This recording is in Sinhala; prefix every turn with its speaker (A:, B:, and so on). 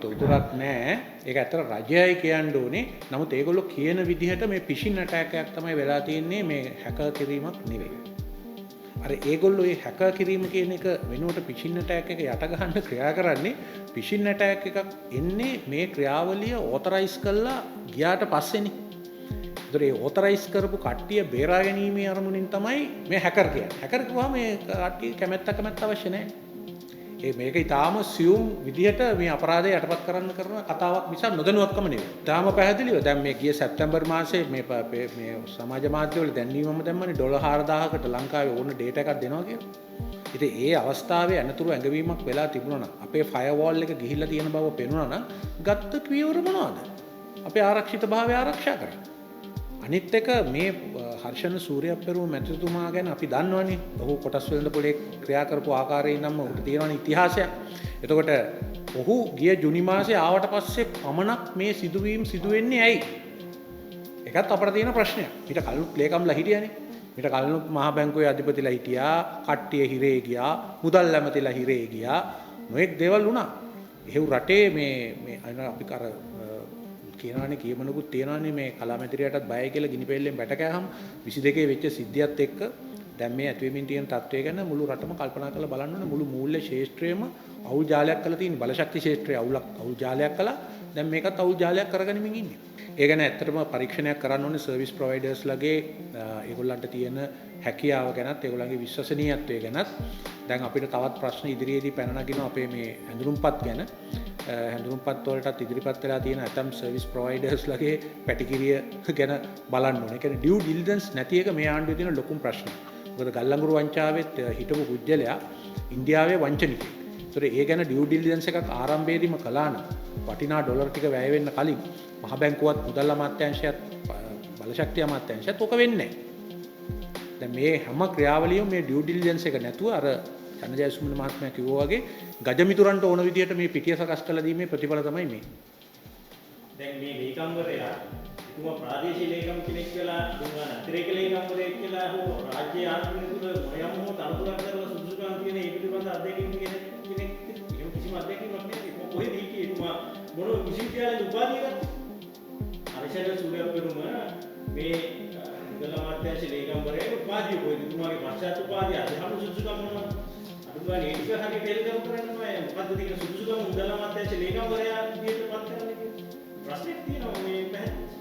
A: තොරතුරක් නැහැ. ඒක ඇත්තට රජයයි කියන්න ඕනේ. නමුත් ඒගොල්ලෝ කියන විදිහට මේ ෆිෂින් ඇටැක් එකක් තමයි වෙලා තියෙන්නේ මේ හැකර් කිරීමක් නෙවෙයි. අර ඒගොල්ලෝ මේ හැකර් කිරීම කියන එක වෙනුවට ෆිෂින් ඇටැක් එක යට ගන්න ක්‍රියා කරන්නේ ෆිෂින් ඇටැක් එකක් එන්නේ මේ ක්‍රියාවලිය ඕතරයිස් කරලා ගියාට පස්සේනේ. ඒතර ඒ ඕතරයිස් කරපු කට්ටිය බේරා ගැනීමේ අරමුණින් තමයි මේ හැකර් කියන්නේ. හැකර් කිව්වම මේ කට්ටිය කැමැත්ත අවශ්‍ය නැහැ. මේක ඉතාම සියුම් විදිහට මේ අපරාධය යටපත් කරන්න කරන කතාවක් මිස නොදැනුවත්කම නෙවෙයි. ඉතාම පැහැදිලිව දැන් මේ ගිය සැප්තැම්බර් මාසයේ මේ සමාජ මාධ්‍යවල දැන්වීමම දැම්මනේ $4000කට ලංකාවේ ඕන ඩේටා එකක් දෙනවා කියලා. ඉතින් ඒ අවස්ථාවේ අනතුරු ඇඟවීමක් වෙලා තිබුණා නම් අපේ ෆයර්වෝල් එක ගිහිල්ලා තියෙන බව පෙනුණා නම් ගත්ත පියවර මොනවද? අපේ ආරක්ෂිතභාවය ආරක්ෂා කරන්න. අනිත් එක මේ හර්ෂණ සූර්යප්පරුව මැතිතුමා ගැන අපි දන්නවනේ. ඔහු කොටස් වෙළඳ පොලේ ක්‍රියා කරපු ආකාරයෙන් නම් උට තියෙනවනේ ඉතිහාසයක්. එතකොට ඔහු ගිය ජුනි මාසේ ආවට පස්සේ පමණක් මේ සිදුවීම් සිදු වෙන්නේ ඇයි? ඒකත් අපිට තියෙන ප්‍රශ්නයක්. ඊට කලින් ලේකම්ලා හිටියානේ. ඊට කලින් මහා බැංකුවේ අධිපතිලා හිටියා, කට්ටිය හිරේ ගියා, මුදල් ඇමතිලා හිරේ ගියා. නොඑක් දේවල් වුණා. එහෙව් රටේ මේ අපි කර කියනවානේ කියමනකුත් තියෙනවානේ මේ කලාමැදිරියටත් බයයි කියලා ගිනිපෙල්ලෙන් බැට කෑහම 22 වෙච්ච සිද්ධියත් එක්ක දැන් මේ ඇතිවෙමින් තියෙන තත්ත්වය ගැන මුළු රටම කල්පනා කරලා බලන්න ඕනේ. මුළු මූල්‍ය ශාස්ත්‍රයේම අවුල් ජාලයක් කරලා තියෙන බලශක්ති ශාස්ත්‍රයේ අවුල් ජාලයක් කළා. දැන් මේකත් අවුල් ජාලයක් කරගෙනමින් ඉන්නේ. ඒ ගැන ඇත්තටම පරීක්ෂණයක් කරන්න ඕනේ සර්විස් ප්‍රොවයිඩර්ස්ලාගේ ඒගොල්ලන්ට තියෙන හැකියාව ගැනත් ඒගොල්ලන්ගේ විශ්වසනීයත්වය ගැනත්. දැන් අපිට තවත් ප්‍රශ්න ඉදිරියේදී පැන නගිනවා අපේ මේ හැඳුනුම්පත් ගැන. හැඳුනුම්පත් වලටත් ඉදිරිපත් වෙලා තියෙන ඇතම් සර්විස් ප්‍රොවයිඩර්ස්ලාගේ පැටිකිරිය ගැන බලන්න ඕනේ. ඒ කියන්නේ ඩියු ඩිලිජන්ස් නැති එක මේ ආණ්ඩුවේ තියෙන ලොකුම ප්‍රශ්නයක්. මොකද ගල්ලංගුරු වංචාවෙත් හිටපු පුජ්‍යලයා ඉන්දියාවේ වංචනිකයෙක්. ඒතර ඒ ගැන ඩියු ඩිලිජන්ස් එකක් ආරම්භයේදීම කළා නම් වටිනා ඩොලර් ටික වැය වෙන්න කලින් මහ බැංකුවත් මුදල් අමාත්‍යාංශයත් බලශක්ති අමාත්‍යාංශයත් ඔක වෙන්නේ නැහැ. දැන් මේ හැම ක්‍රියාවලියම මේ ඩියු ඩිලිජන්ස් එක නැතුව අර චන්දජයසුමන මහත්මයා කිව්වා වගේ ගජමිතුරන්ට ඕන විදිහට මේ පිටිය සකස් කරලා දීමේ ප්‍රතිඵල තමයි මේ.
B: දැන් මේ ලේකම්වරයා තුමා ප්‍රාදේශීය ලේකම් කෙනෙක් කියලා තුමා අතිරේක ලේකම්වරයෙක් කියලා හෝ රාජ්‍ය ආයතන තුල මොයම් හෝ තනතුරක් කරලා සුදුසුකම් කියන ඒ පිළිබඳ අධ්‍යක්ෂකෙක් කෙනෙක් එහෙම කිසිම අධ්‍යක්ෂකෙක් නැහැ. කොහෙද හිටියේ තුමා මොන විශ්වවිද්‍යාලයේ උපාධිය ගත්තා? හර්ෂණ සූර්යප්පරුම මේ මුදල් අමාත්‍යාංශ ලේකම්වරයා උපාධිය කොහෙද? තුමාගේ පශ්චාත් උපාධිය අධ්‍යාපන සුදුසුකම් මොනවද? අදුවා ඒක හරියට තේරුම් ගන්න ඕනේ. මොකද්ද තියෙන සුදුසුකම් මුදල් අමාත්‍යාංශ ලේකම්වරයා විදියට පත් කරන්නේ කියලා. ප්‍රශ්නයක් තියෙනවා මේ පැහැදිලි